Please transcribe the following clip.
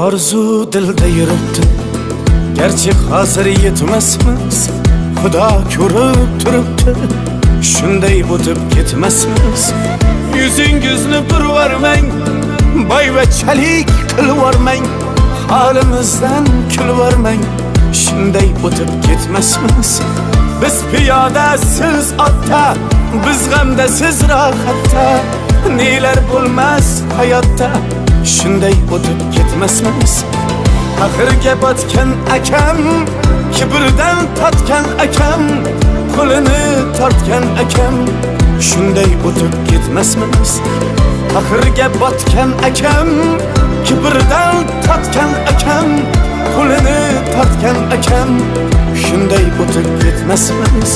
arzu dilda yuribdi, gerçi hozir yetmasmiz. Xudo ko'rib turibdi, shunday o'tib ketmasmiz. Yuzingizni burvarmang, boyvachalik qilvormang, holimizdan kulvormang, shunday o'tib ketmasmiz. Biz piyoda, siz otda, biz g'amda, siz rohatda, nelar bo'lmas hayotda, shunday o'tib ketmasmiz. Axirga botgan akam, kibrdan totgan akam, qo'lini tortgan akam, shunday o'tib ketmasmiz. Axirga botgan akam, kibrdan totgan akam, qo'lini tortgan akam, shunday o'tib ketmasmiz.